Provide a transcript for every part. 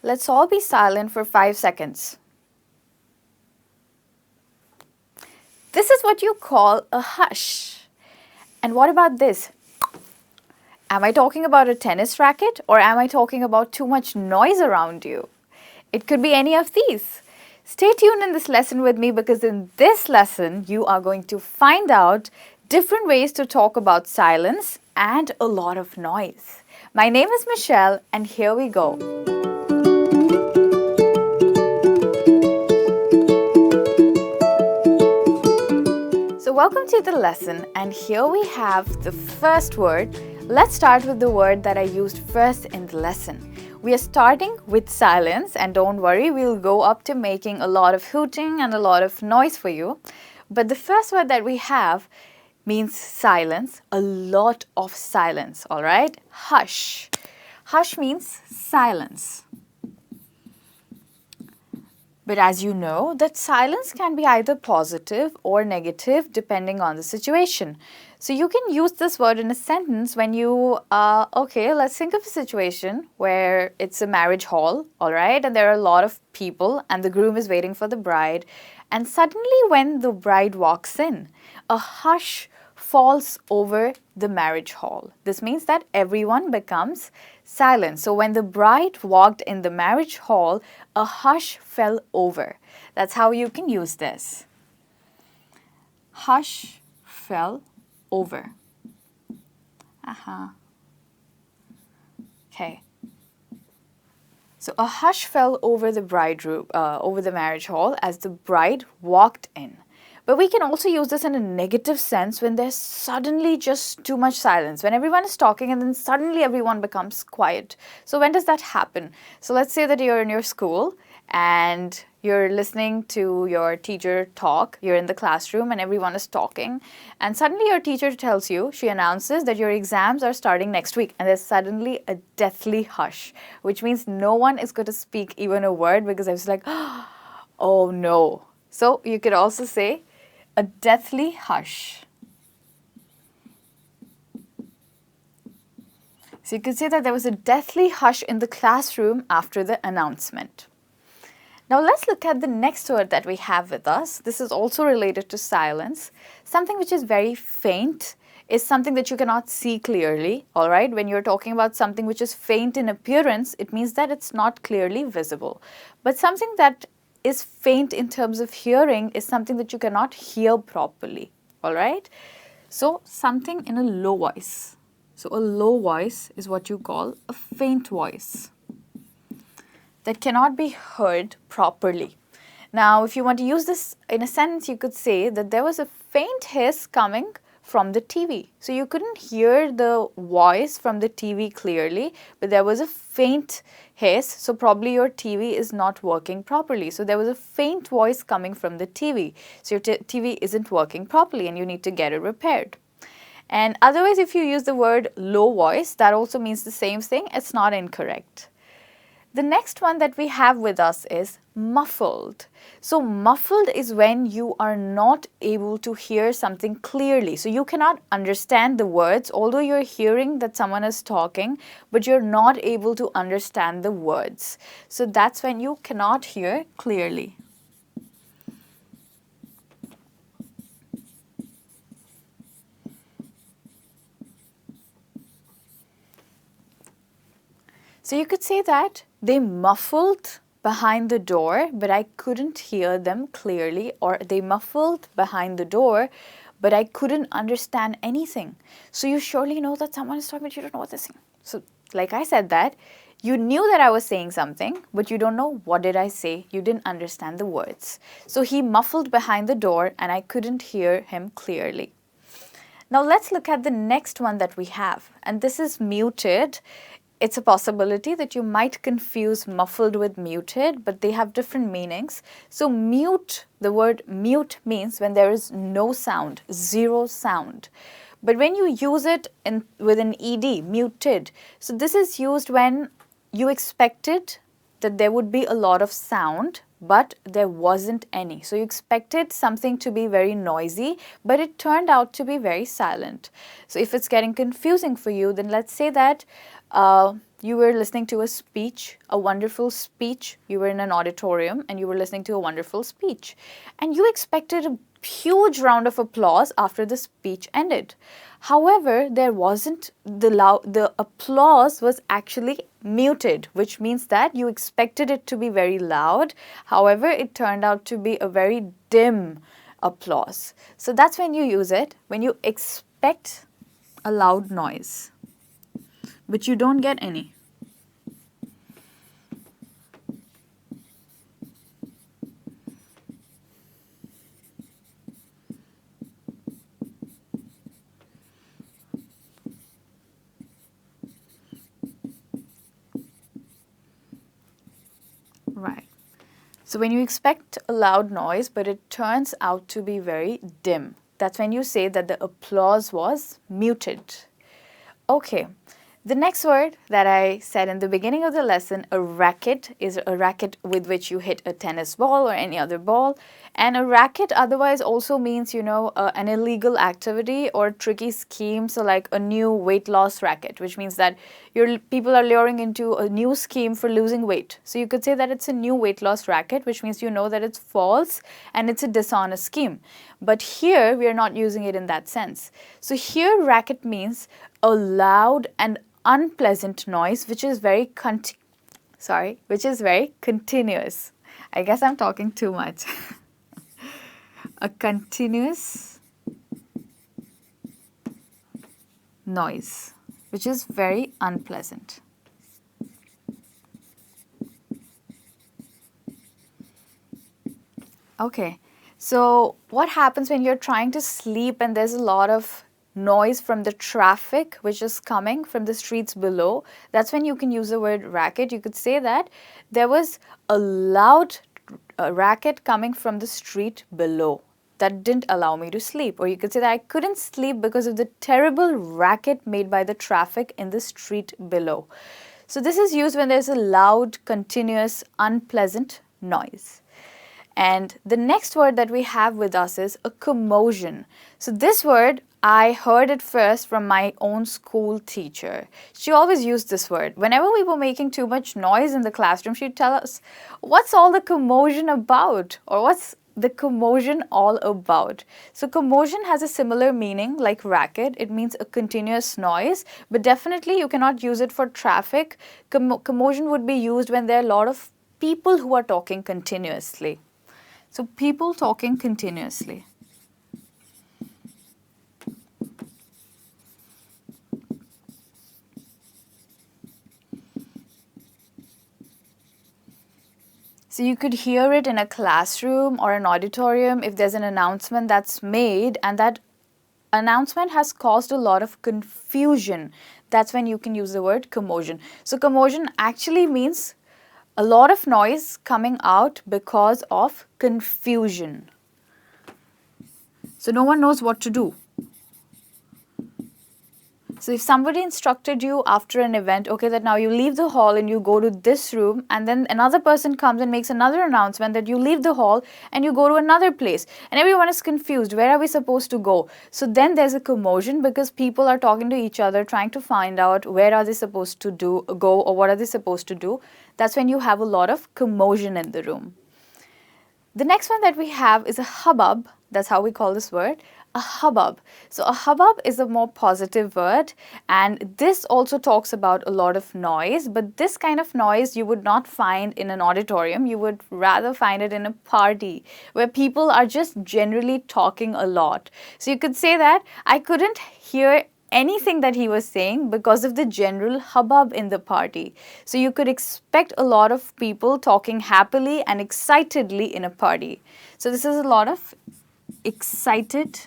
Let's all be silent for 5 seconds. This is what you call a hush. And what about this? Am I talking about a tennis racket or am I talking about too much noise around you? It could be any of these. Stay tuned in this lesson with me because in this lesson you are going to find out different ways to talk about silence and a lot of noise. My name is Michelle and here we go. So welcome to the lesson and here we have the first word. Let's start with the word that I used first in the lesson. We are starting with silence and don't worry, we'll go up to making a lot of hooting and a lot of noise for you. But the first word that we have means silence, a lot of silence, all right? Hush. Hush means silence. But as you know, that silence can be either positive or negative depending on the situation. So you can use this word in a sentence when you, let's think of a situation where it's a marriage hall, all right, and there are a lot of people and the groom is waiting for the bride. And suddenly when the bride walks in, a hush falls over the marriage hall. This means that everyone becomes silent. So when the bride walked in the marriage hall, a hush fell over. That's how you can use this. Hush fell over. Okay. So a hush fell over the over the marriage hall as the bride walked in. But we can also use this in a negative sense when there's suddenly just too much silence. When everyone is talking and then suddenly everyone becomes quiet. So when does that happen? So let's say that you're in your school and you're listening to your teacher talk. You're in the classroom and everyone is talking. And suddenly your teacher tells you, she announces that your exams are starting next week. And there's suddenly a deathly hush, which means no one is going to speak even a word because I was like, oh no. So you could also say, a deathly hush. So you could say that there was a deathly hush in the classroom after the announcement. Now let's look at the next word that we have with us. This is also related to silence. Something which is very faint is something that you cannot see clearly, all right? When you're talking about something which is faint in appearance, it means that it's not clearly visible. But something that is faint in terms of hearing is something that you cannot hear properly, all right? So something in a low voice. So a low voice is what you call a faint voice that cannot be heard properly. Now, if you want to use this in a sentence, you could say that there was a faint hiss coming from the TV. So you couldn't hear the voice from the TV clearly, but there was a faint hiss, so probably your TV is not working properly. So there was a faint voice coming from the TV. So your TV isn't working properly and you need to get it repaired. And otherwise, if you use the word low voice, that also means the same thing. It's not incorrect. The next one that we have with us is muffled. So muffled is when you are not able to hear something clearly. So you cannot understand the words, although you're hearing that someone is talking, but you're not able to understand the words. So that's when you cannot hear clearly. So you could say that they muffled behind the door, but I couldn't hear them clearly, or they muffled behind the door, but I couldn't understand anything. So you surely know that someone is talking, but you don't know what they're saying. So like I said that, you knew that I was saying something, but you don't know what did I say. You didn't understand the words. So he muffled behind the door and I couldn't hear him clearly. Now let's look at the next one that we have, and this is muted. It's a possibility that you might confuse muffled with muted, but they have different meanings. So mute, the word mute means when there is no sound, zero sound. But when you use it with an ed, muted, so this is used when you expected that there would be a lot of sound, but there wasn't any. So you expected something to be very noisy, but it turned out to be very silent. So if it's getting confusing for you, then let's say that you were listening to a speech, a wonderful speech. You were in an auditorium and you were listening to a wonderful speech. And you expected a huge round of applause after the speech ended. However, there wasn't the applause was actually muted, which means that you expected it to be very loud. However, it turned out to be a very dim applause. So that's when you use it, when you expect a loud noise, but you don't get any. Right. So when you expect a loud noise, but it turns out to be very dim, that's when you say that the applause was muted. Okay. The next word that I said in the beginning of the lesson, a racket, is a racket with which you hit a tennis ball or any other ball. And a racket otherwise also means, an illegal activity or tricky scheme. So like a new weight loss racket, which means that people are luring into a new scheme for losing weight. So you could say that it's a new weight loss racket, which means you know that it's false and it's a dishonest scheme. But here we are not using it in that sense. So here racket means a loud and unpleasant noise which is very continuous. I guess I'm talking too much. A continuous noise which is very unpleasant. Okay, so what happens when you're trying to sleep and there's a lot of noise from the traffic which is coming from the streets below? That's when you can use the word racket. You could say that there was a loud racket coming from the street below that didn't allow me to sleep. Or you could say that I couldn't sleep because of the terrible racket made by the traffic in the street below. So this is used when there's a loud, continuous, unpleasant noise. And the next word that we have with us is a commotion. So this word, I heard it first from my own school teacher. She always used this word. Whenever we were making too much noise in the classroom, she'd tell us, what's all the commotion about? Or what's the commotion all about? So commotion has a similar meaning like racket. It means a continuous noise, but definitely you cannot use it for traffic. Commotion would be used when there are a lot of people who are talking continuously. So people talking continuously. So you could hear it in a classroom or an auditorium if there's an announcement that's made and that announcement has caused a lot of confusion. That's when you can use the word commotion. So commotion actually means a lot of noise coming out because of confusion. So no one knows what to do. So if somebody instructed you after an event, okay, that now you leave the hall and you go to this room, and then another person comes and makes another announcement that you leave the hall and you go to another place, and everyone is confused, where are we supposed to go? So then there's a commotion because people are talking to each other, trying to find out where are they supposed to go or what are they supposed to do. That's when you have a lot of commotion in the room. The next one that we have is a hubbub. That's how we call this word. A hubbub. So a hubbub is a more positive word, and this also talks about a lot of noise, but this kind of noise you would not find in an auditorium. You would rather find it in a party where people are just generally talking a lot. So you could say that I couldn't hear anything that he was saying because of the general hubbub in the party. So you could expect a lot of people talking happily and excitedly in a party. So this is a lot of excited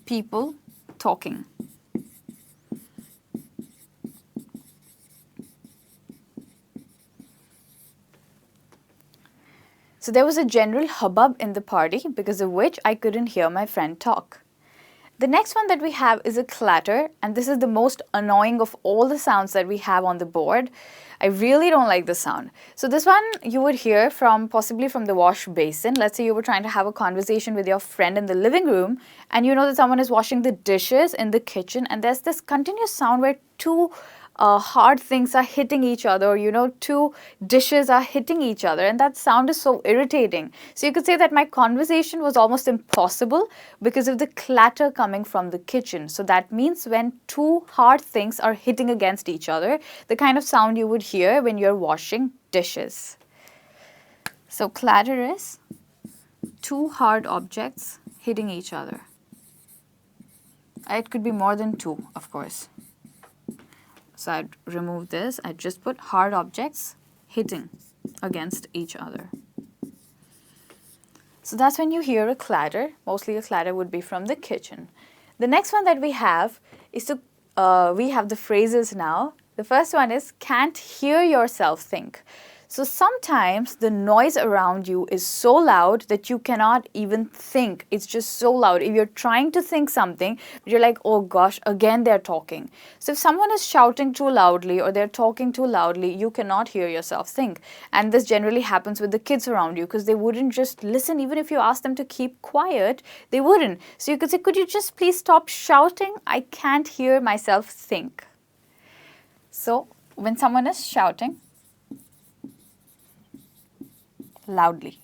people talking. So there was a general hubbub in the party because of which I couldn't hear my friend talk. The next one that we have is a clatter, and this is the most annoying of all the sounds that we have on the board. I really don't like this sound. So this one you would hear possibly from the wash basin. Let's say you were trying to have a conversation with your friend in the living room and you know that someone is washing the dishes in the kitchen, and there's this continuous sound where two hard things are hitting each other, two dishes are hitting each other, and that sound is so irritating. So you could say that my conversation was almost impossible because of the clatter coming from the kitchen. So that means when two hard things are hitting against each other, the kind of sound you would hear when you're washing dishes. So clatter is two hard objects hitting each other. It could be more than two, of course. So I'd remove this. I'd just put hard objects hitting against each other. So that's when you hear a clatter. Mostly a clatter would be from the kitchen. The next one that we have is we have the phrases now. The first one is can't hear yourself think. So sometimes the noise around you is so loud that you cannot even think. It's just so loud. If you're trying to think something, you're like, oh gosh, again they're talking. So if someone is shouting too loudly or they're talking too loudly, you cannot hear yourself think. And this generally happens with the kids around you because they wouldn't just listen. Even if you ask them to keep quiet, they wouldn't. So you could say, could you just please stop shouting? I can't hear myself think. So when someone is shouting loudly.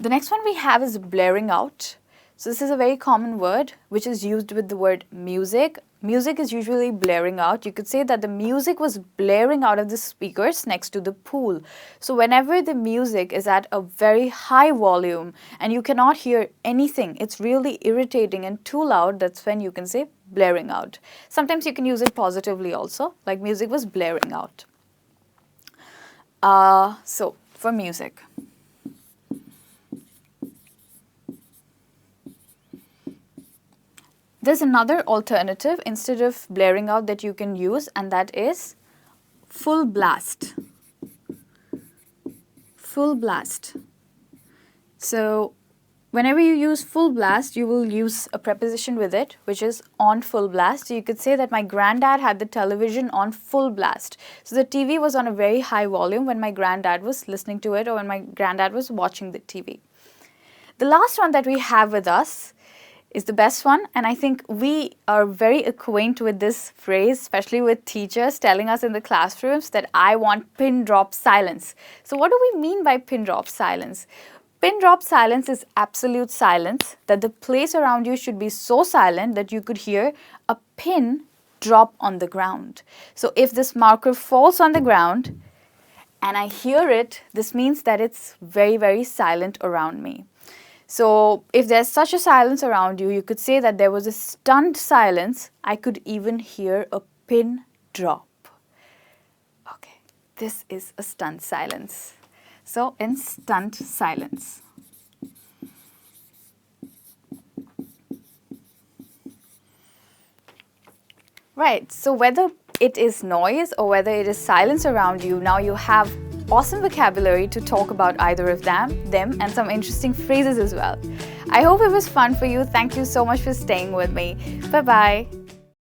The next one we have is blaring out. So this is a very common word which is used with the word music. Music is usually blaring out. You could say that the music was blaring out of the speakers next to the pool. So whenever the music is at a very high volume and you cannot hear anything, it's really irritating and too loud, that's when you can say blaring out. Sometimes you can use it positively also, like music was blaring out. So for music. There's another alternative instead of blaring out that you can use, and that is full blast. Full blast. So whenever you use full blast, you will use a preposition with it, which is on full blast. So you could say that my granddad had the television on full blast. So the TV was on a very high volume when my granddad was listening to it or when my granddad was watching the TV. The last one that we have with us is the best one, and I think we are very acquainted with this phrase, especially with teachers telling us in the classrooms that I want pin drop silence. So what do we mean by pin drop silence? Pin drop silence is absolute silence, that the place around you should be so silent that you could hear a pin drop on the ground. So if this marker falls on the ground and I hear it, this means that it's very, very silent around me. So if there's such a silence around you, you could say that there was a stunned silence. I could even hear a pin drop. Okay, this is a stunned silence. So in stunned silence. Right, so whether it is noise or whether it is silence around you, now you have awesome vocabulary to talk about either of them and some interesting phrases as well. I hope it was fun for you. Thank you so much for staying with me. Bye-bye.